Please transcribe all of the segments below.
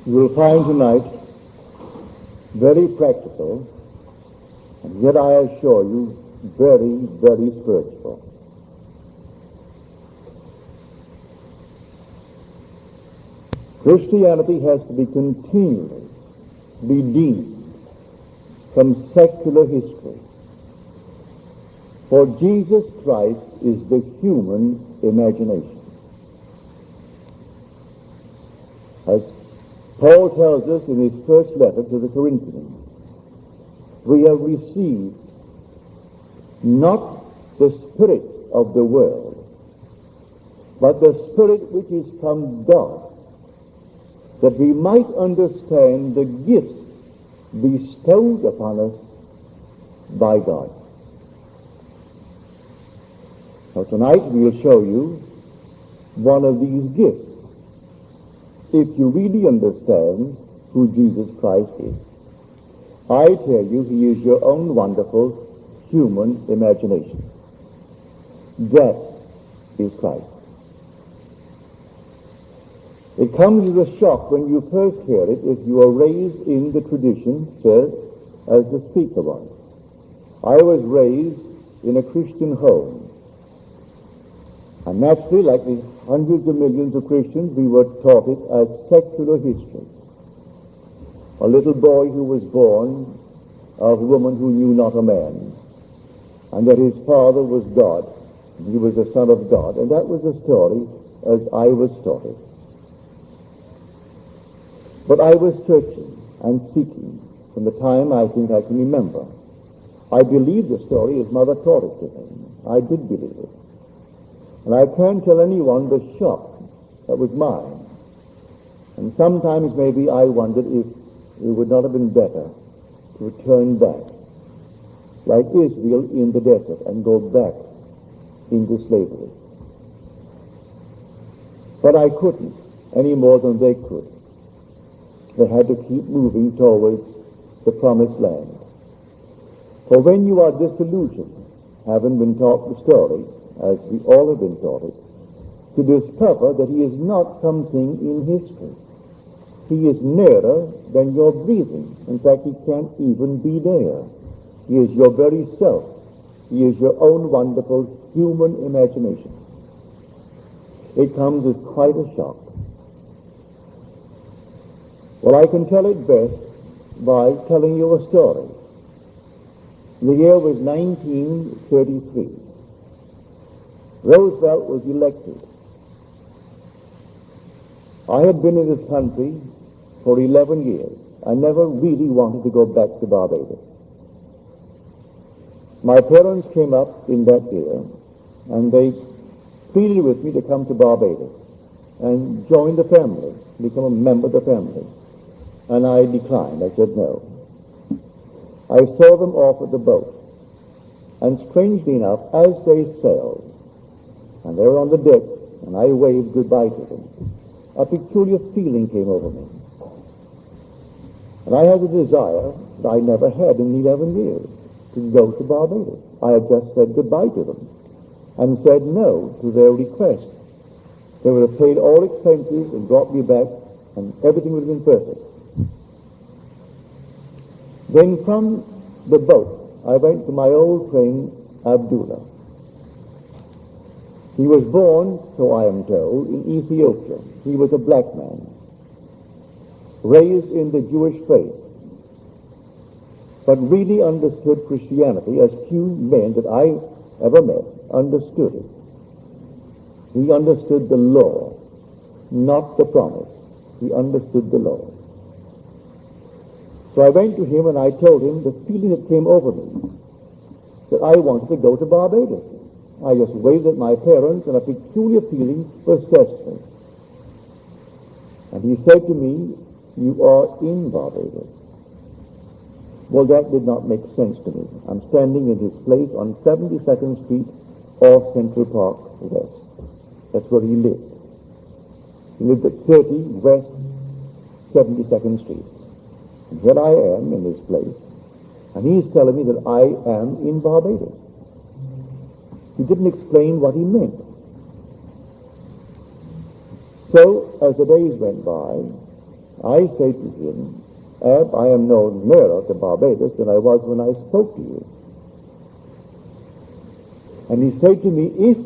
You will find tonight very practical, and yet I assure you very, very spiritual. Christianity has to be continually redeemed from secular history. For Jesus Christ is the human imagination. As Paul tells us in his first letter to the Corinthians, we have received not the spirit of the world, but the Spirit which is from God, that we might understand the gifts bestowed upon us by God. Now tonight we'll show you one of these gifts, if you really understand who Jesus Christ is. I tell you, he is your own wonderful human imagination. That is Christ. It comes as a shock when you first hear it if you are raised in the tradition, sir, as the speaker was. I was raised in a Christian home. And naturally, like the hundreds of millions of Christians, we were taught it as secular history. A little boy who was born of a woman who knew not a man, and that his father was God. He was the Son of God. And that was the story as I was taught it. But I was searching and seeking from the time I think I can remember. I believed the story as Mother taught it to me. I did believe it. And I can't tell anyone the shock that was mine. And sometimes maybe I wondered if it would not have been better to return back, like Israel in the desert, and go back into slavery. But I couldn't, any more than they could. They had to keep moving towards the promised land. For when you are disillusioned, having been taught the story, as we all have been taught it, to discover that he is not something in history. He is nearer than your breathing. In fact, he can't even be there. He is your very self. He is your own wonderful human imagination. It comes as quite a shock. Well, I can tell it best by telling you a story. The year was 1933. Roosevelt was elected. I had been in this country for 11 years. I never really wanted to go back to Barbados. My parents came up in that year, and they pleaded with me to come to Barbados and join the family, become a member of the family. And I declined. I said no. I saw them off at the boat, and strangely enough, as they sailed, and they were on the deck, and I waved goodbye to them, a peculiar feeling came over me. And I had a desire that I never had in 11 years, to go to Barbados. I had just said goodbye to them, and said no to their request. They would have paid all expenses and brought me back, and everything would have been perfect. Then from the boat, I went to my old friend, Abdullah. He was born, so I am told, in Ethiopia. He was a black man, raised in the Jewish faith, but really understood Christianity as few men that I ever met understood it. He understood the law, not the promise. He understood the law. So I went to him and I told him the feeling that came over me, that I wanted to go to Barbados. I just waved at my parents, and a peculiar feeling possessed me. And he said to me, "You are in Barbados." Well, that did not make sense to me. I'm standing in his place on 72nd Street off Central Park West. That's where he lived. He lived at 30 West 72nd Street. And here I am in this place, and he's telling me that I am in Barbados. He didn't explain what he meant. So, as the days went by, I say to him, Ab, I am no nearer to Barbados than I was when I spoke to you. And he said to me, if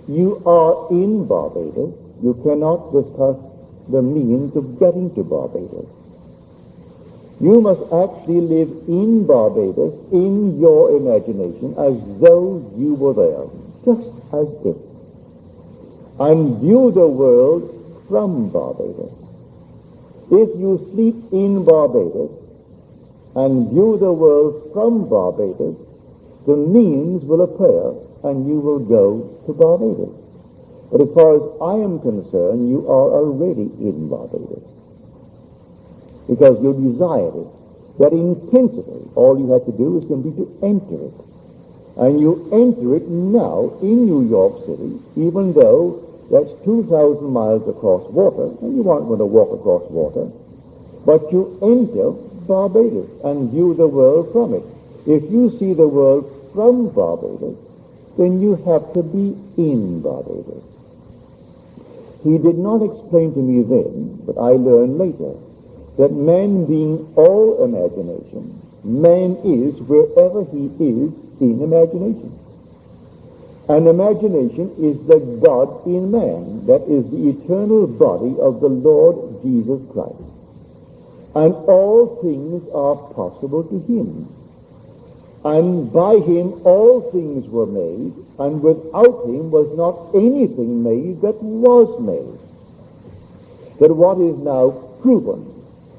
you are in Barbados, you cannot discuss the means of getting to Barbados. You must actually live in Barbados, in your imagination, as though you were there, just as if, and view the world from Barbados. If you sleep in Barbados and view the world from Barbados, the means will appear and you will go to Barbados. But as far as I am concerned, you are already in Barbados, because you desired it that intensity. All you have to do is simply to enter it. And you enter it now in New York City, even though that's 2,000 miles across water, and you aren't going to walk across water, but you enter Barbados and view the world from it. If you see the world from Barbados, then you have to be in Barbados. He did not explain to me then, but I learned later, that man being all imagination, man is wherever he is in imagination. And imagination is the God in man, that is the eternal body of the Lord Jesus Christ. And all things are possible to him. And by him all things were made, and without him was not anything made that was made. That what is now proven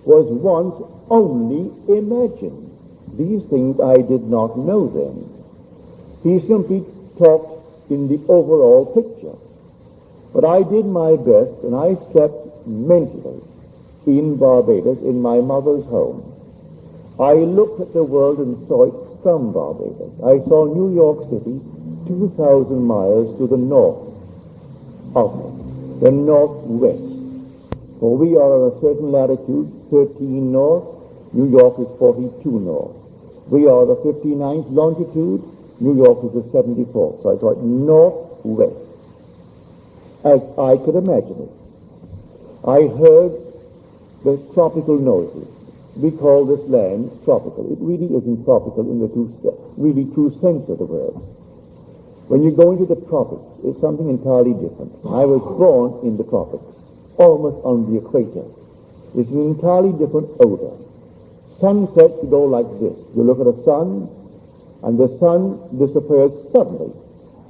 was once only imagined. These things I did not know then. He simply talked in the overall picture. But I did my best, and I slept mentally in Barbados, in my mother's home. I looked at the world and saw it from Barbados. I saw New York City 2,000 miles to the north of me, the northwest. For we are on a certain latitude, 13 north, New York is 42 north. We are the 59th longitude, New York is the 74th. So I saw it northwest, as I could imagine it. I heard the tropical noises. We call this land tropical. It really isn't tropical in the really true sense of the word. When you go into the tropics, it's something entirely different. I was born in the tropics, almost on the equator. It's an entirely different odor. Sunsets go like this. You look at a sun, and the sun disappears suddenly.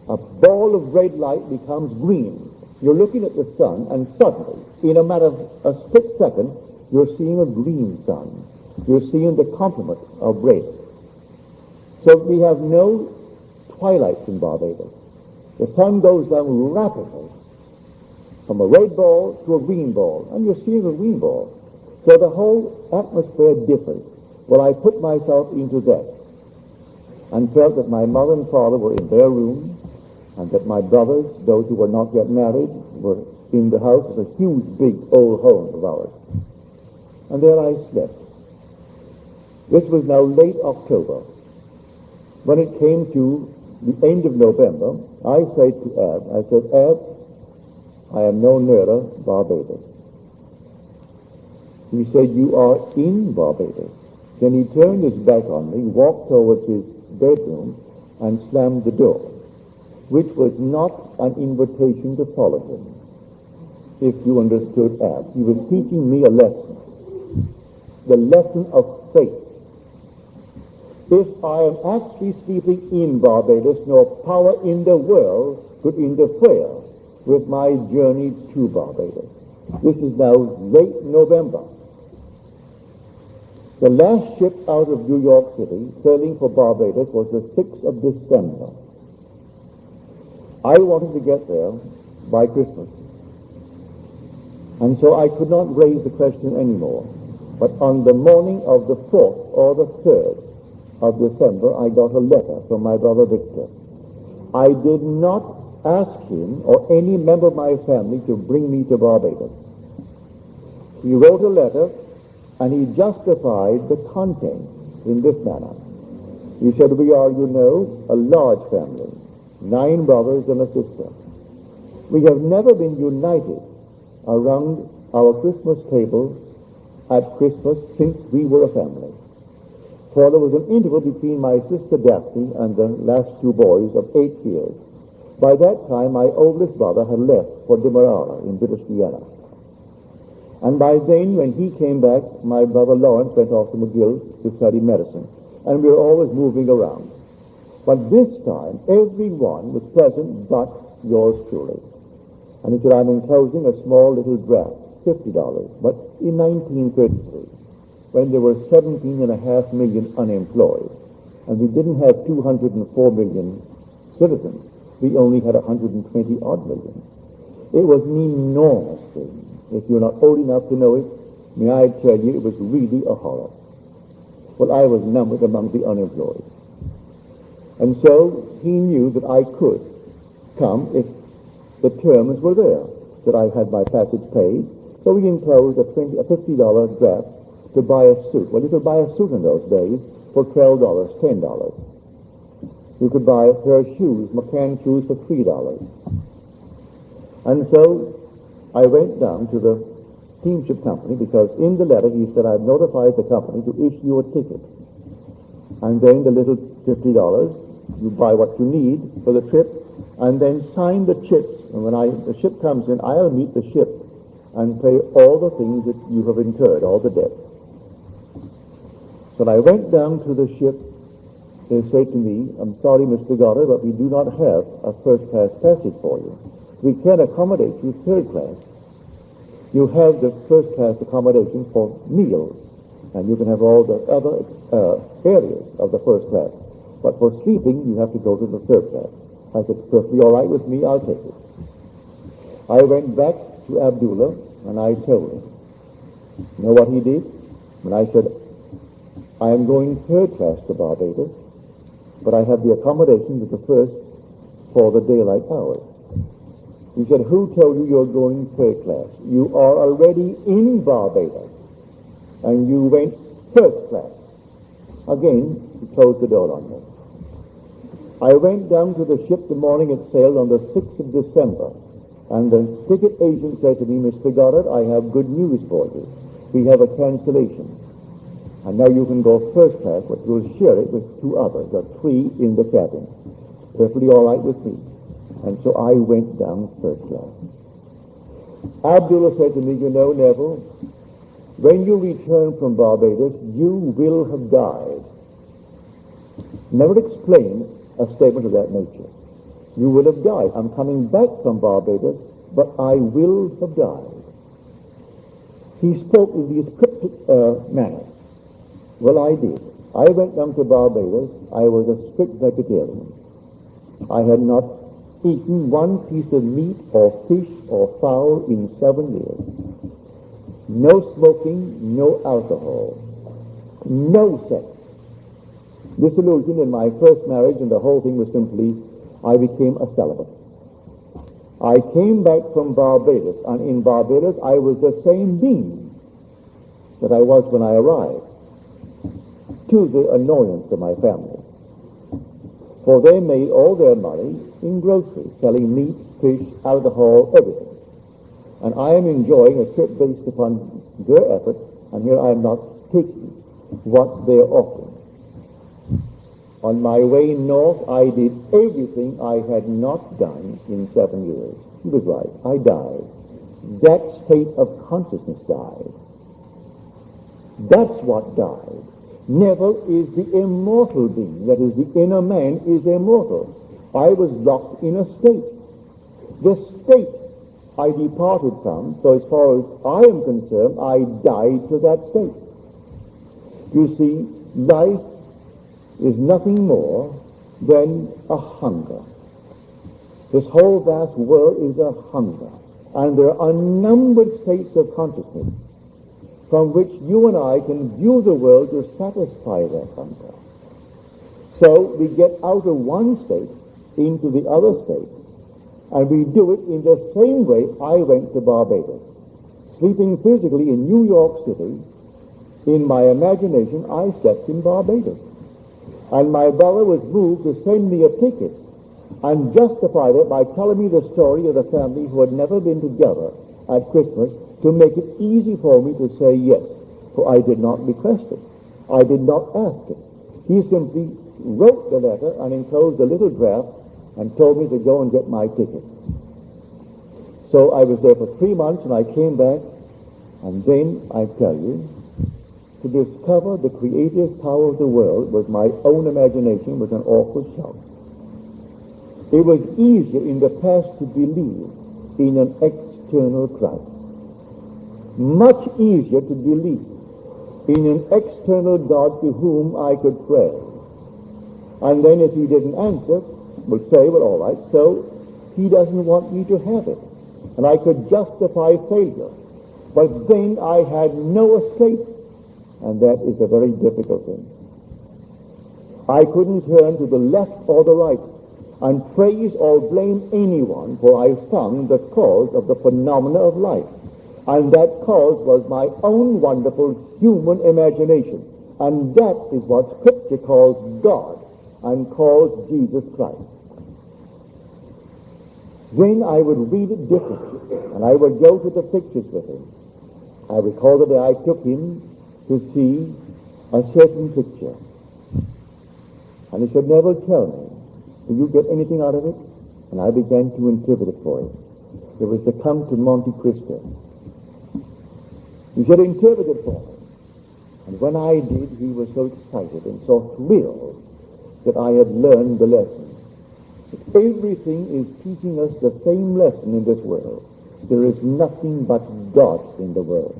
A ball of red light becomes green. You're looking at the sun, and suddenly, in a matter of a split second, you're seeing a green sun. You're seeing the complement of red. So we have no twilights in Barbados. The sun goes down rapidly from a red ball to a green ball, and you're seeing a green ball. So the whole atmosphere differs. Well, I put myself into that and felt that my mother and father were in their room, and that my brothers, those who were not yet married, were in the house. It's a huge, big, old home of ours. And there I slept. This was now late October. When it came to the end of November, I said to Ab, I am no nearer Barbados. He said, you are in Barbados. Then he turned his back on me, walked towards his bedroom, and slammed the door, which was not an invitation to follow him. If you understood Ab, he was teaching me a lesson. The lesson of faith. If I am actually sleeping in Barbados, no power in the world could interfere with my journey to Barbados. This is now late November. The last ship out of New York City, sailing for Barbados, was the 6th of December. I wanted to get there by Christmas. And so I could not raise the question anymore. But on the morning of the 4th or the 3rd of December, I got a letter from my brother Victor. I did not ask him or any member of my family to bring me to Barbados. He wrote a letter, and he justified the content in this manner. He said, we are, you know, a large family, 9 brothers and a sister. We have never been united around our Christmas table at Christmas since we were a family. For there was an interval between my sister Daphne and the last two boys of 8 years. By that time, my oldest brother had left for Demerara in British Guiana. And by then, when he came back, my brother Lawrence went off to McGill to study medicine. And we were always moving around. But this time, everyone was present but yours truly. And he said, I'm enclosing a small little draft, $50. But in 1933, when there were 17.5 million unemployed, and we didn't have 204 million citizens, we only had 120-odd million. It was an enormous thing. If you're not old enough to know it, may I tell you, it was really a horror. Well, I was numbered among the unemployed. And so he knew that I could come if the terms were there, that I had my passage paid. So he enclosed a $50 draft to buy a suit. Well, you could buy a suit in those days for $12, $10. You could buy a pair of shoes, McCann shoes, for $3. And so I went down to the steamship company because in the letter he said, I've notified the company to issue a ticket. And then the little $50, you buy what you need for the trip, and then sign the chips. And when the ship comes in, I'll meet the ship and pay all the things that you have incurred, all the debt. So I went down to the ship. They said to me, I'm sorry, Mr. Goddard, but we do not have a first-class passage for you. We can accommodate you third class. You have the first-class accommodation for meals, and you can have all the other areas of the first class. But for sleeping, you have to go to the third class. I said, perfectly all right with me, I'll take it. I went back to Abdullah, and I told him. You know what he did? When I said, I am going third class to Barbados, but I have the accommodation with the first for the daylight hours. He said, who told you you're going third class? You are already in Barbados, and you went first class. Again, he closed the door on me. I went down to the ship the morning it sailed on the 6th of December, and the ticket agent said to me, Mr. Goddard, I have good news for you. We have a cancellation. And now you can go first class, but you'll share it with 2 others. There are 3 in the cabin. Perfectly all right with me. And so I went down first class. Abdullah said to me, you know, Neville, when you return from Barbados, you will have died. Never explained a statement of that nature. You will have died. I'm coming back from Barbados, but I will have died. He spoke in these cryptic manner. Well, I did. I went down to Barbados. I was a strict vegetarian. I had not eaten one piece of meat or fish or fowl in 7 years. No smoking, no alcohol, no sex. Disillusioned in my first marriage, and the whole thing was simply, I became a celibate. I came back from Barbados, and in Barbados I was the same being that I was when I arrived, to the annoyance of my family. For they made all their money in groceries, selling meat, fish, alcohol, everything. And I am enjoying a trip based upon their efforts, and here I am not taking what they are offering. On my way north, I did everything I had not done in 7 years. He was right. I died. That state of consciousness died. That's what died. Neville is the immortal being. That is, the inner man is immortal. I was locked in a state. The state I departed from, so as far as I am concerned, I died to that state. You see, life is nothing more than a hunger. This whole vast world is a hunger. And there are unnumbered states of consciousness from which you and I can view the world to satisfy that hunger. So we get out of one state into the other state, and we do it in the same way I went to Barbados. Sleeping physically in New York City, in my imagination I slept in Barbados. And my brother was moved to send me a ticket and justified it by telling me the story of the family who had never been together at Christmas, to make it easy for me to say yes. for I did not request it. I did not ask it. He simply wrote the letter and enclosed a little draft and told me to go and get my ticket. So I was there for 3 months, and I came back, and then, I tell you, to discover the creative power of the world with my own imagination was an awful shock. It was easier in the past to believe in an external Christ. Much easier to believe in an external God to whom I could pray. And then if he didn't answer, would say, well, all right, so he doesn't want me to have it. And I could justify failure. But then I had no escape. And that is a very difficult thing. I couldn't turn to the left or the right and praise or blame anyone, for I found the cause of the phenomena of life. And that cause was my own wonderful human imagination. And that is what Scripture calls God and calls Jesus Christ. Then I would read it differently, and I would go to the pictures with him. I recall the day I took him to see a certain picture. And he said, Neville, tell me, do you get anything out of it? And I began to interpret it for him. It was to come to Monte Cristo. He said, interpret it for me. And when I did, he was so excited and so thrilled that I had learned the lesson. That everything is teaching us the same lesson in this world. There is nothing but God in the world.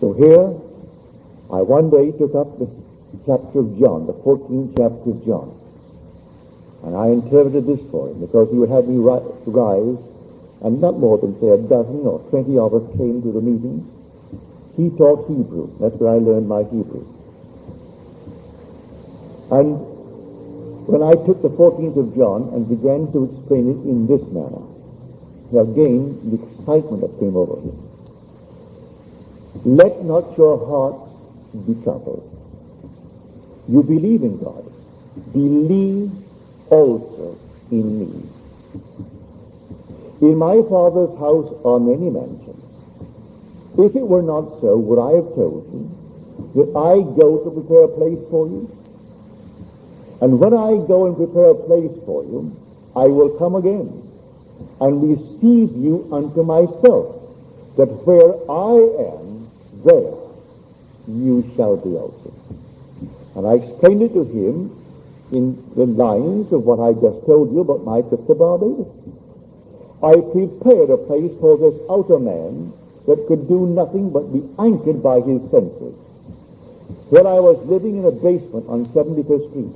So here, I one day took up the chapter of John, the 14th chapter of John. And I interpreted this for him, because he would have me rise, and not more than, say, a dozen or 20 of us came to the meetings. He taught Hebrew. That's where I learned my Hebrew. And when I took the 14th of John and began to explain it in this manner, again, the excitement that came over him. Let not your hearts be troubled. You believe in God. Believe also in me. In my Father's house are many mansions. If it were not so, would I have told you that I go to prepare a place for you? And when I go and prepare a place for you, I will come again and receive you unto myself, that where I am, there you shall be also. And I explained it to him in the lines of what I just told you about my trip to Barbados. I prepared a place for this outer man that could do nothing but be anchored by his senses. Here I was living in a basement on 75th Street,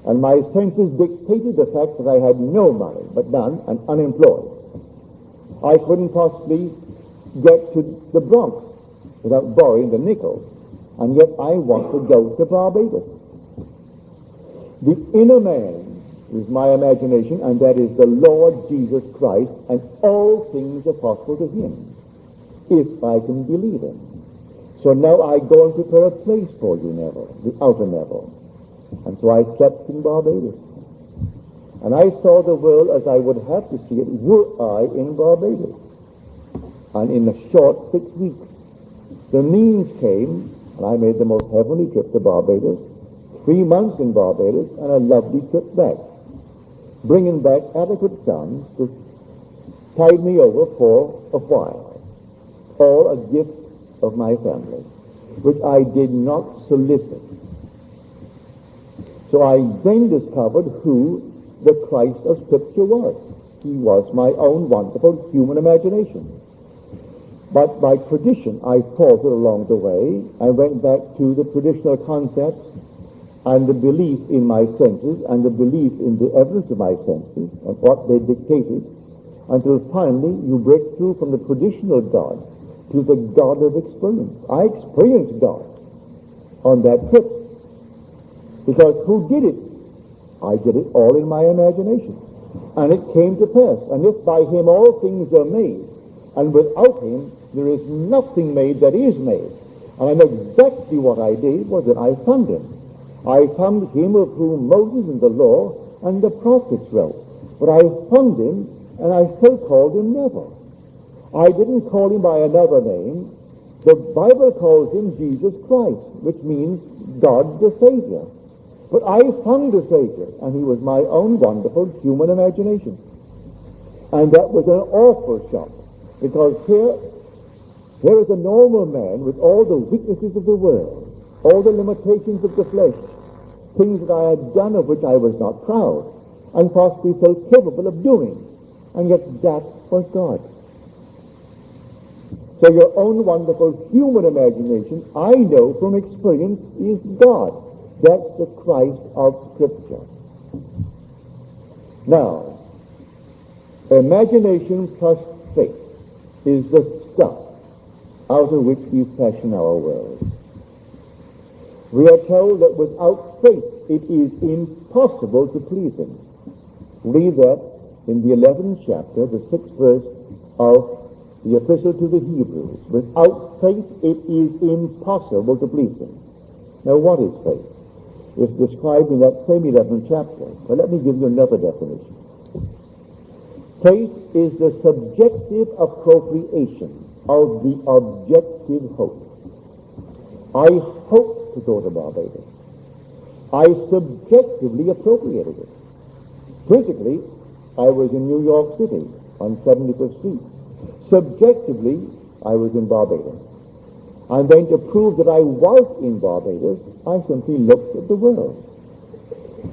and my senses dictated the fact that I had no money, but none, and unemployed. I couldn't possibly get to the Bronx without borrowing the nickel, and yet I want to go to Barbados. The inner man is my imagination, and that is the Lord Jesus Christ, and all things are possible to him, if I can believe him. So now I go and prepare a place for you, Neville, the outer Neville. And so I slept in Barbados. And I saw the world as I would have to see it were I in Barbados. And in a short 6 weeks, the means came, and I made the most heavenly trip to Barbados, 3 months in Barbados, and a lovely trip back, bringing back adequate sums to tide me over for a while, all a gift of my family, which I did not solicit. So I then discovered who the Christ of Scripture was. He was my own wonderful human imagination. But by tradition, I faltered along the way. I went back to the traditional concepts and the belief in my senses and the belief in the evidence of my senses and what they dictated, until finally you break through from the traditional God to the God of experience. I experienced God on that trip. Because who did it? I did it all in my imagination. And it came to pass. And if by him all things are made, and without him there is nothing made that is made. And I know exactly what I did was that I found him. I found him of whom Moses and the law and the prophets wrote. But I found him, and I so called him Neville. I didn't call him by another name, The Bible calls him Jesus Christ, which means God the Savior. But I found a Savior, and he was my own wonderful human imagination. And that was an awful shock, because here is a normal man with all the weaknesses of the world, all the limitations of the flesh, things that I had done of which I was not proud, and possibly felt capable of doing. And yet that was God. So your own wonderful human imagination, I know from experience, is God. That's the Christ of Scripture. Now, imagination plus faith is the stuff out of which we fashion our world. We are told that without faith it is impossible to please him. Read that in the 11th chapter, the 6th verse of the Epistle to the Hebrews. Without faith it is impossible to please him. Now what is faith? It's described in that same 11th chapter. But let me give you another definition. Faith is the subjective appropriation of the objective hope. I hope to go to Barbados. I subjectively appropriated it. Physically, I was in New York City on 75th Street. Subjectively, I was in Barbados. And then to prove that I was in Barbados, I simply looked at the world.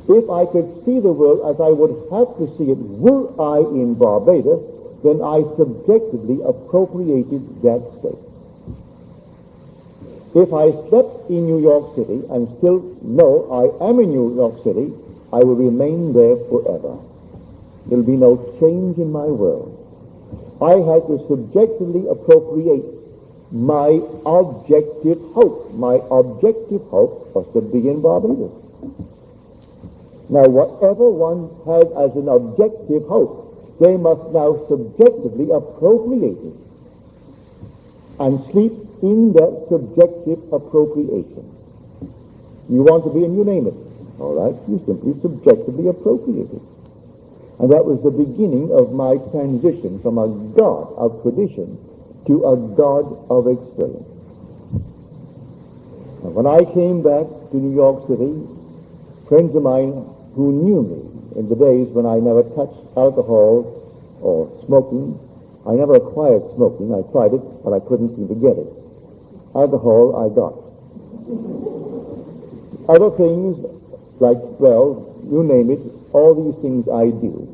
If I could see the world as I would have to see it were I in Barbados, then I subjectively appropriated that state. If I slept in New York City and still know I am in New York City, I will remain there forever. There will be no change in my world. I had to subjectively appropriate my objective hope. My objective hope was to be in Barbados. Now, whatever one has as an objective hope, they must now subjectively appropriate it and sleep in that subjective appropriation. You want to be, and you name it. All right, you simply subjectively appropriate it. And that was the beginning of my transition from a God of tradition to a God of experience. And when I came back to New York City, friends of mine who knew me in the days when I never touched alcohol or smoking, I never acquired smoking. I tried it, but I couldn't seem to get it. Alcohol I got. Other things, like, well, you name it, all these things I do.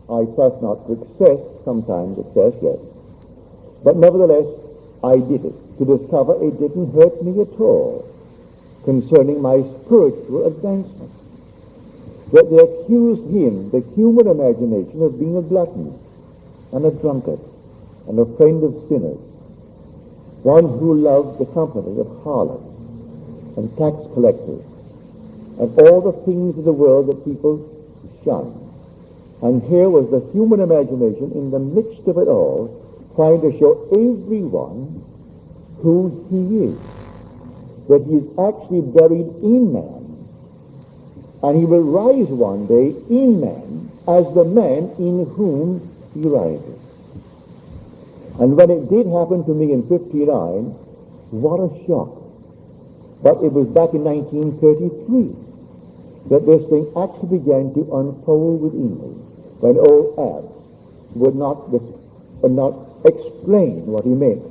I trust not success, sometimes success, yes. But nevertheless, I did it to discover it didn't hurt me at all concerning my spiritual advancement. That they accused him, the human imagination, of being a glutton and a drunkard and a friend of sinners, one who loved the company of harlots and tax collectors and all the things of the world that people shun. And here was the human imagination in the midst of it all, trying to show everyone who he is, that he is actually buried in man, and he will rise one day in man as the man in whom he rises. And when it did happen to me in 59, what a shock. But it was back in 1933 that this thing actually began to unfold within me, when old Ab would not explain what he meant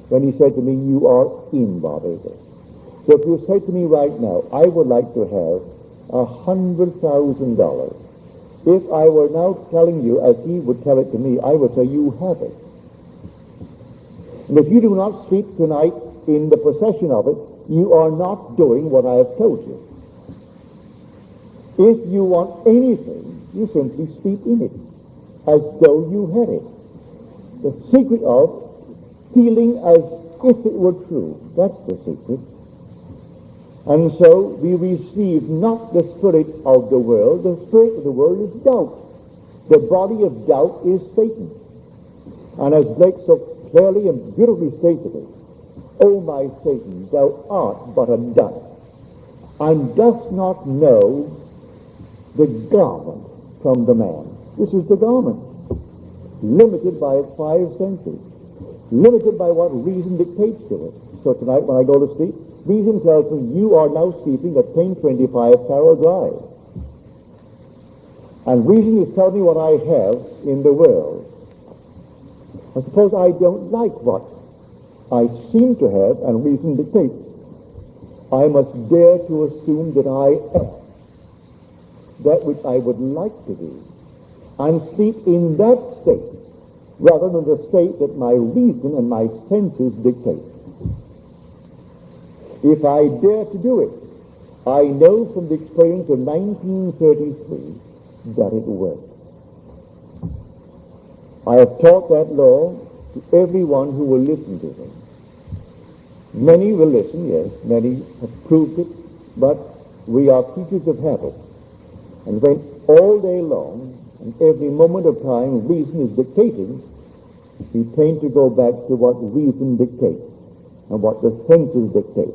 when he said to me, "You are in Barbados." So if you say to me right now, "I would like to have $100,000," if I were now telling you as he would tell it to me, I would say, "You have it." And if you do not sleep tonight in the possession of it, you are not doing what I have told you. If you want anything, you simply sleep in it, as though you had it. The secret of feeling as if it were true, that's the secret. And so we receive not the spirit of the world. The spirit of the world is doubt. The body of doubt is Satan. And as Blake so clearly and beautifully stated it, "O my Satan, thou art but a dust, and dost not know the garment from the man." This is the garment, limited by its 5 senses. limited by what reason dictates to it. So tonight when I go to sleep, reason tells me you are now sleeping at 1025 Carroll Drive. And reason is telling me what I have in the world. I suppose I don't like what I seem to have and reason dictates. I must dare to assume that I am that which I would like to be, and sleep in that state rather than the state that my reason and my senses dictate. If I dare to do it, I know from the experience of 1933 that it works. I have taught that law to everyone who will listen to me. Many will listen, yes, many have proved it, but we are creatures of habit. And when all day long, and every moment of time, reason is dictating, we tend to go back to what reason dictates and what the senses dictate.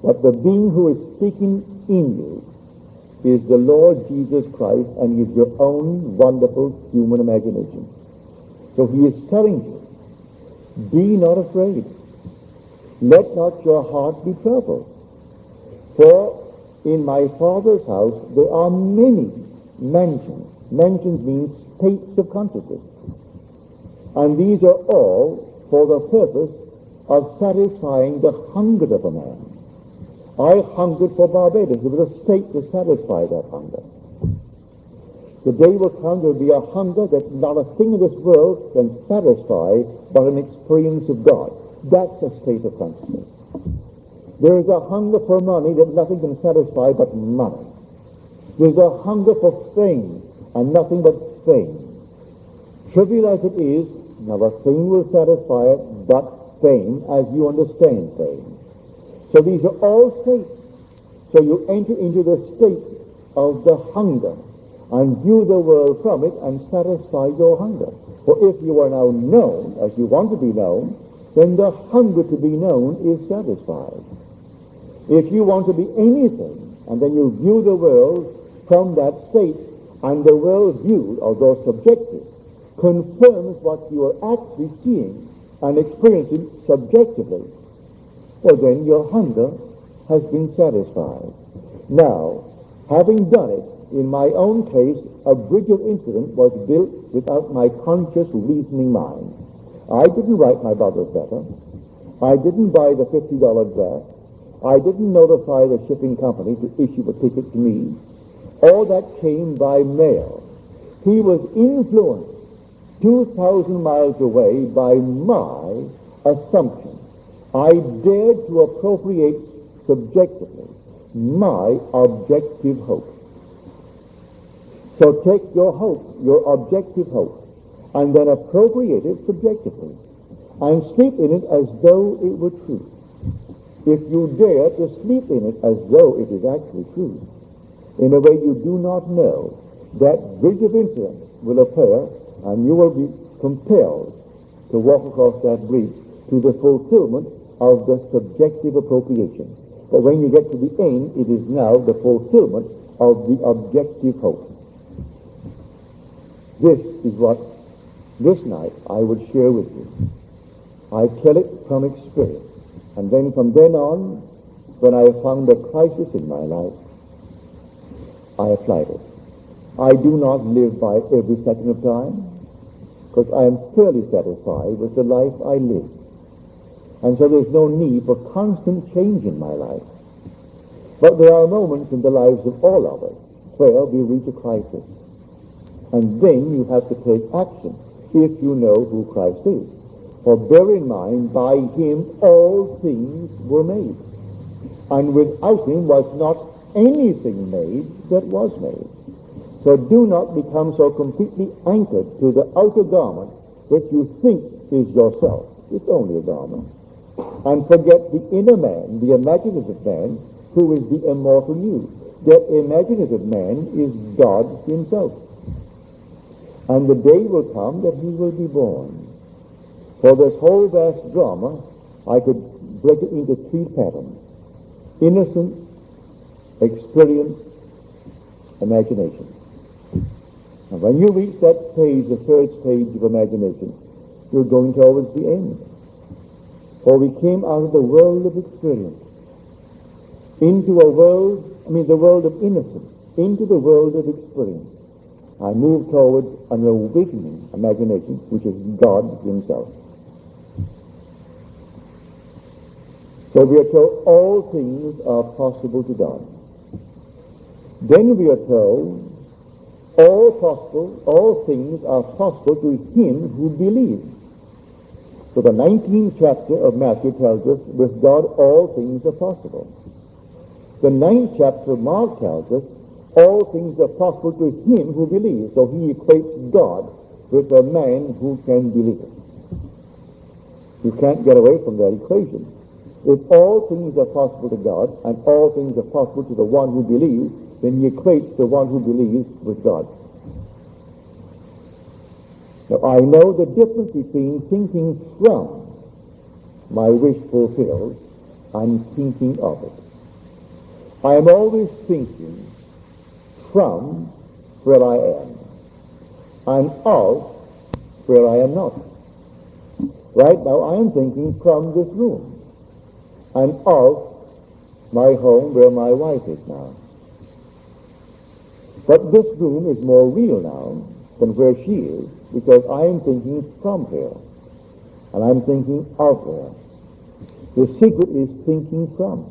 But the being who is speaking in you is the Lord Jesus Christ, and he is your own wonderful human imagination. So he is telling you, be not afraid. Let not your heart be troubled. For in my Father's house there are many mansions. Mansions means states of consciousness. And these are all for the purpose of satisfying the hunger of a man. I hungered for Barbados. It was a state to satisfy that hunger. The day will come, there will be a hunger that not a thing in this world can satisfy but an experience of God. That's a state of consciousness. There is a hunger for money that nothing can satisfy but money. There's a hunger for fame and nothing but fame. Trivial as it is, now a thing will satisfy it but fame as you understand fame. So these are all states. So you enter into the state of the hunger and view the world from it and satisfy your hunger. For if you are now known as you want to be known, then the hunger to be known is satisfied. If you want to be anything, and then you view the world from that state, and the world viewed, although subjective, confirms what you are actually seeing and experiencing subjectively, well then your hunger has been satisfied. Now, having done it, in my own case, a bridge of incident was built without my conscious reasoning mind. I didn't write my brother's letter. I didn't buy the $50 draft. I didn't notify the shipping company to issue a ticket to me. All that came by mail. He was influenced 2,000 miles away by my assumption. I dared to appropriate subjectively my objective hope. So take your hope, your objective hope, and then appropriate it subjectively, and sleep in it as though it were true. If you dare to sleep in it as though it is actually true, in a way you do not know, that bridge of incident will appear, and you will be compelled to walk across that bridge to the fulfillment of the subjective appropriation. But when you get to the end, it is now the fulfillment of the objective hope. This is what this night I would share with you. I tell it from experience. And then from then on, when I found a crisis in my life, I applied it. I do not live by every second of time, because I am fairly satisfied with the life I live. And so there's no need for constant change in my life. But there are moments in the lives of all of us where we reach a crisis. And then you have to take action if you know who Christ is. For bear in mind, by him all things were made. And without him was not anything made that was made. So do not become so completely anchored to the outer garment which you think is yourself. It's only a garment. And forget the inner man, the imaginative man, who is the immortal you. That imaginative man is God himself. And the day will come that he will be born. For this whole vast drama, I could break it into three patterns: innocent, experience, imagination. And when you reach that stage, the third stage of imagination, you're going towards the end. For we came out of the world of experience into the world of innocence, into the world of experience. I move towards an awakening imagination, which is God himself. So we are told all things are possible to God. Then we are told all things are possible to him who believes. So the 19th chapter of Matthew tells us, with God all things are possible. The 9th chapter of Mark tells us, all things are possible to him who believes. So he equates God with a man who can believe. You can't get away from that equation. If all things are possible to God and all things are possible to the one who believes, then he equates the one who believes with God. Now I know the difference between thinking from my wish fulfilled and thinking of it. I am always thinking from where I am and of where I am not. Right now I am thinking from this room and of my home where my wife is now. But this room is more real now than where she is, because I am thinking from her and I'm thinking of her. The secret is thinking from.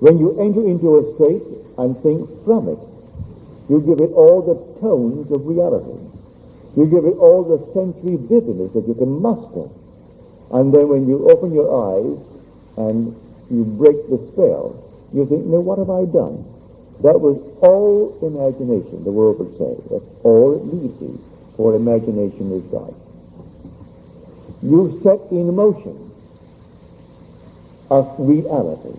When you enter into a state and think from it, you give it all the tones of reality. You give it all the sensory vividness that you can muster. And then when you open your eyes and you break the spell, you think, now what have I done? That was all imagination, the world would say. That's all it leads to, for imagination is God. You set in motion a reality,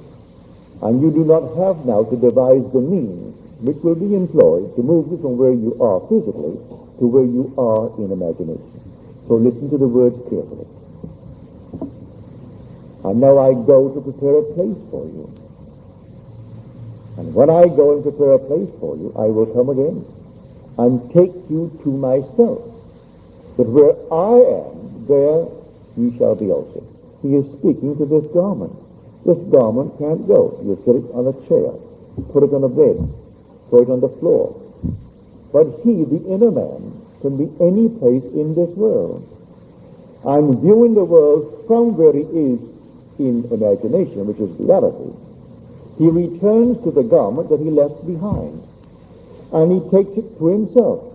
and you do not have now to devise the means which will be employed to move you from where you are physically to where you are in imagination. So listen to the words carefully. And now I go to prepare a place for you. And when I go and prepare a place for you, I will come again and take you to myself. But where I am, there you shall be also. He is speaking to this garment. This garment can't go. You sit it on a chair, put it on a bed, throw it on the floor. But he, the inner man, can be any place in this world. I'm viewing the world from where he is in imagination, which is reality. He returns to the garment that he left behind, and he takes it to himself.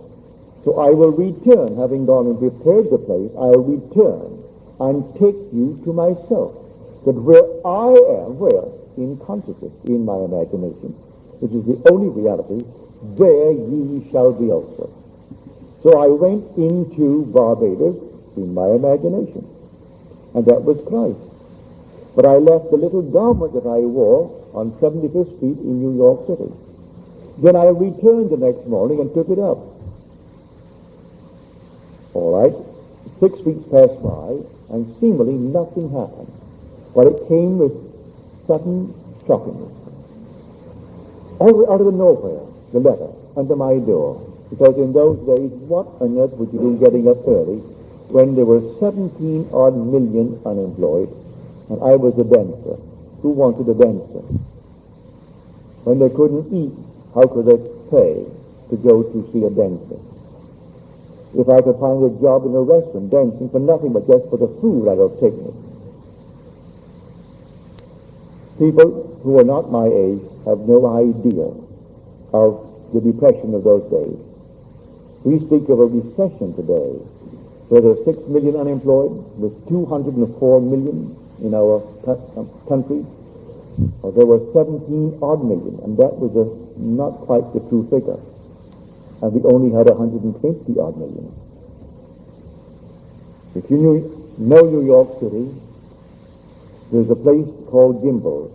So I will return, having gone and prepared the place, I'll return and take you to myself. That where I am, where? In consciousness, in my imagination, which is the only reality, there ye shall be also. So I went into Barbados in my imagination, and that was Christ. But I left the little garment that I wore on 75th Street in New York City. Then I returned the next morning and took it up. All right, 6 weeks passed by, and seemingly nothing happened. But it came with sudden shockingness. Out of the nowhere, the letter under my door. Because in those days, what on earth would you do getting up early when there were 17 odd million unemployed, and I was a dancer? Who wanted a dancer? When they couldn't eat, how could they pay to go to see a dancer? If I could find a job in a restaurant dancing for nothing but just for the food, I'd have taken it. People who are not my age have no idea of the depression of those days. We speak of a recession today where there are 6 million unemployed with 204 million in our country. There were 17 odd million, and that was not quite the true figure. And we only had 120 odd million. If you know New York City, there's a place called Gimbels,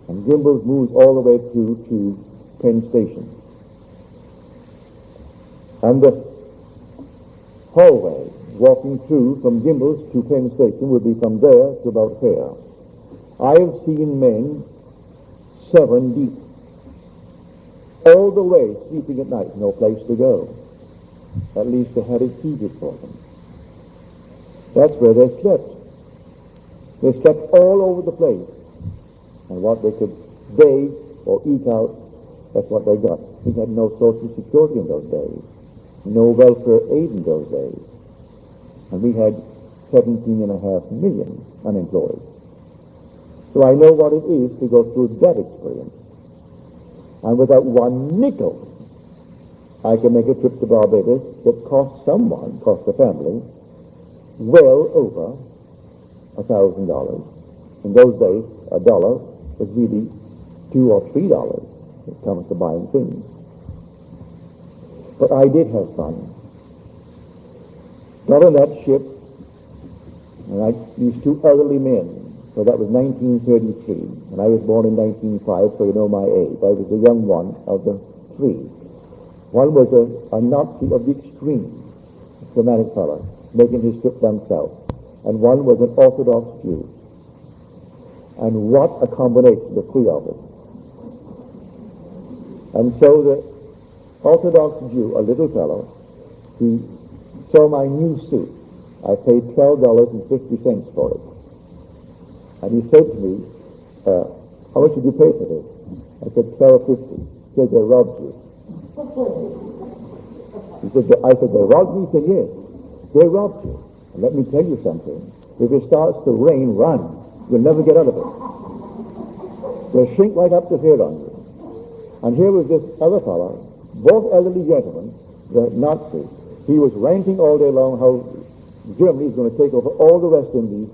and Gimbels moves all the way through to Penn Station. And the hallway walking through from Gimbels to Penn Station would be from there to about here. I have seen men 7 deep, all the way sleeping at night, no place to go. At least they had it heated for them. That's where they slept. They slept all over the place. And what they could beg or eke out, that's what they got. We had no social security in those days, no welfare aid in those days. And we had 17.5 million unemployed. So I know what it is to go through that experience. And without one nickel, I can make a trip to Barbados that cost the family, well over $1,000. In those days, a dollar was really $2 or $3 when it comes to buying things. But I did have fun. Got on that ship, and these two elderly men. So that was 1933, and I was born in 1905, so you know my age. I was the young one of the three. One was a Nazi of the extreme, a dramatic fellow, making his trip down south, and one was an Orthodox Jew. And what a combination, the three of us. And so the Orthodox Jew, a little fellow, he saw my new suit. I paid $12.50 for it. And he said to me, how much did you pay for this? I said, $12.50. He said, they robbed you. I said, they robbed me? He said, yes. They robbed you. And let me tell you something. If it starts to rain, run. You'll never get out of it. They'll shrink right up to here on you. And here was this other fellow, both elderly gentlemen, the Nazi. He was ranting all day long how Germany is going to take over all the West Indies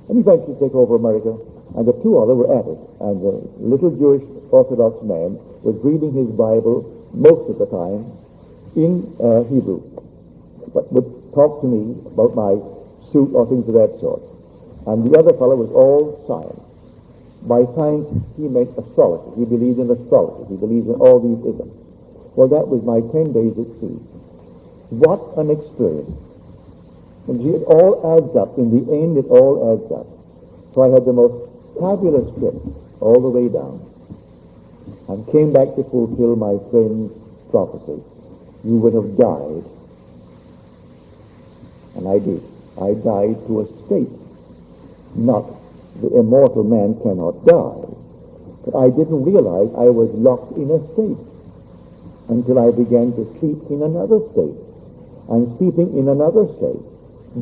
and eventually take over America. And the two others were at it. And the little Jewish Orthodox man was reading his Bible most of the time in Hebrew, but would talk to me about my suit or things of that sort. And the other fellow was all science. By science, he meant astrology. He believed in astrology. He believed in all these isms. Well, that was my 10 days at sea. What an experience. And see, it all adds up. In the end, it all adds up. So I had the most fabulous trip all the way down and came back to fulfill my friend's prophecy. You would have died. And I did. I died to a state. Not the immortal man cannot die. But I didn't realize I was locked in a state until I began to sleep in another state. And sleeping in another state,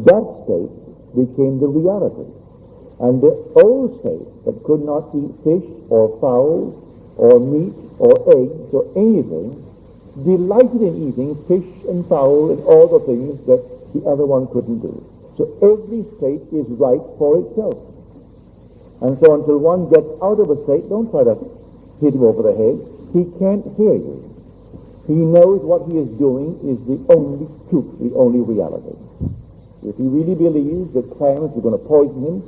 that state became the reality. And the old state that could not eat fish or fowl or meat or eggs or anything delighted in eating fish and fowl and all the things that the other one couldn't do. So every state is right for itself. And so until one gets out of a state, don't try to hit him over the head. He can't hear you. He knows what he is doing is the only truth, the only reality. If he really believes that clams are going to poison him,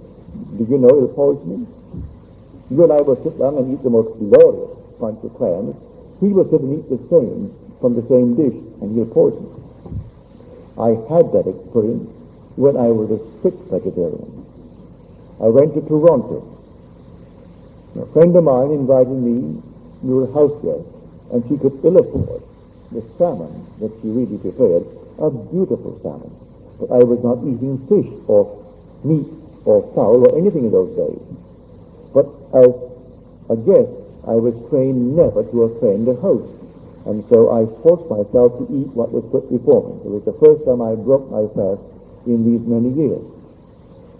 do you know it'll poison him? You and I will sit down and eat the most glorious bunch of clams. He will sit and eat the same from the same dish, and he'll poison him. I had that experience when I was a strict vegetarian. I went to Toronto. A friend of mine invited me to her house there, and she could ill afford the salmon that she really prepared, a beautiful salmon. But I was not eating fish or meat or fowl or anything in those days. But as a guest, I was trained never to offend a host. And so I forced myself to eat what was put before me. It was the first time I broke my fast in these many years.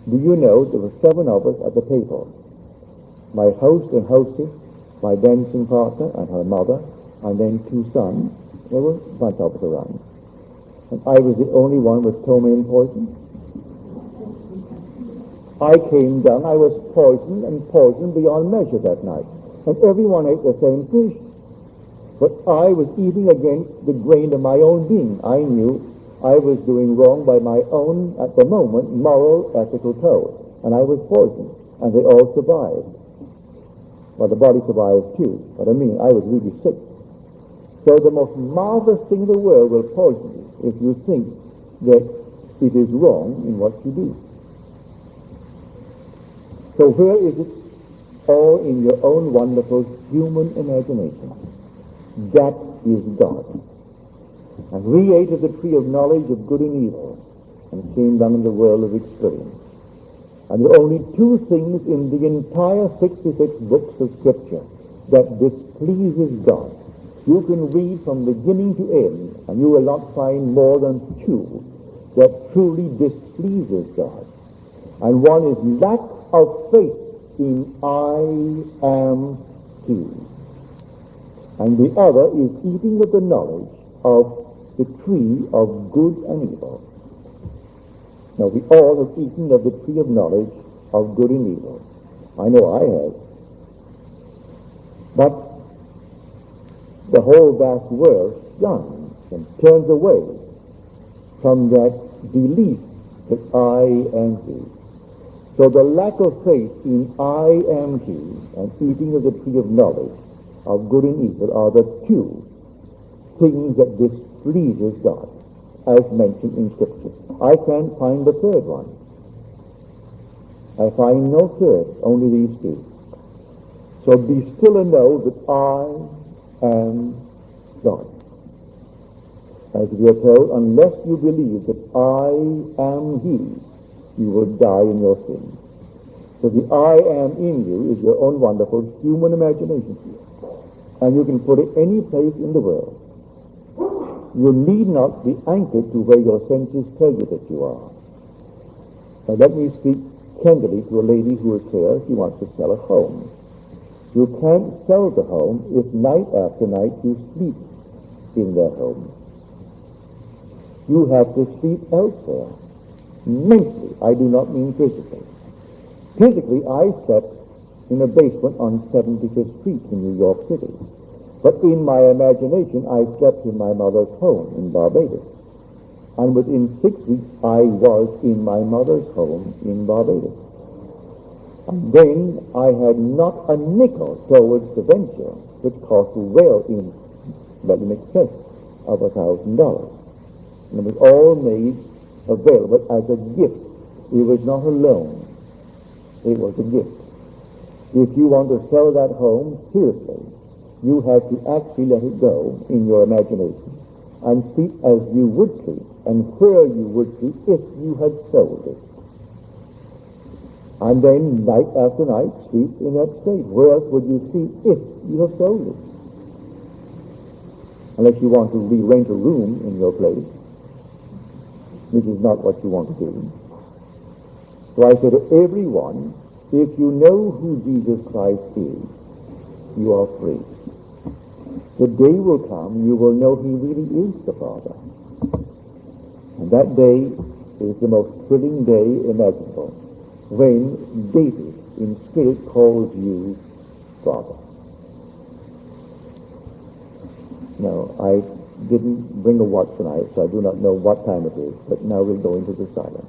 Do you know there were 7 of us at the table? My host and hostess, my dancing partner and her mother, and then 2 sons. There were a bunch of us around. And I was the only one with ptomaine poison. I came down, I was poisoned beyond measure that night. And everyone ate the same fish. But I was eating against the grain of my own being. I knew I was doing wrong by my own, at the moment, moral, ethical code. And I was poisoned. And they all survived. Well, the body survived too. But I mean, I was really sick. So the most marvelous thing in the world will poison you if you think that it is wrong in what you do. So where is it? All in your own wonderful human imagination. That is God. And we ate of the tree of knowledge of good and evil and came down in the world of experience. And there are only two things in the entire 66 books of Scripture that displeases God. You can read from beginning to end, and you will not find more than two that truly displeases God. And one is lack of faith in I am He. And the other is eating of the knowledge of the tree of good and evil. Now, we all have eaten of the tree of knowledge of good and evil. I know I have. But the whole vast world shuns and turns away from that belief that I am He. So the lack of faith in I am He and eating of the tree of knowledge of good and evil are the two things that displeases God, as mentioned in Scripture. I can't find the third one. I find no third, only these two. So be still and know that I am God. As we are told, unless you believe that I am He, you will die in your sins. So the I am in you is your own wonderful human imagination. And you can put it any place in the world. You need not be anchored to where your senses tell you that you are. Now let me speak candidly to a lady who is here. She wants to sell a home. You can't sell the home if night after night you sleep in that home. You have to sleep elsewhere. Mentally, I do not mean physically. Physically, I slept in a basement on 75th Street in New York City. But in my imagination, I slept in my mother's home in Barbados. And within 6 weeks, I was in my mother's home in Barbados. And then I had not a nickel towards the venture, which cost well in excess of $1,000. And it was all made available as a gift. It was not a loan. It was a gift. If you want to sell that home, seriously, you have to actually let it go in your imagination and sleep as you would sleep and where you would sleep if you had sold it. And then night after night sleep in that state. Where else would you sleep if you have sold it? Unless you want to re-rent a room in your place, which is not what you want to do. So I say to everyone, if you know who Jesus Christ is, you are free. The day will come, you will know He really is the Father. And that day is the most thrilling day imaginable, when David in spirit calls you Father. Now, I didn't bring a watch tonight, so I do not know what time it is, but now we'll go into the silence.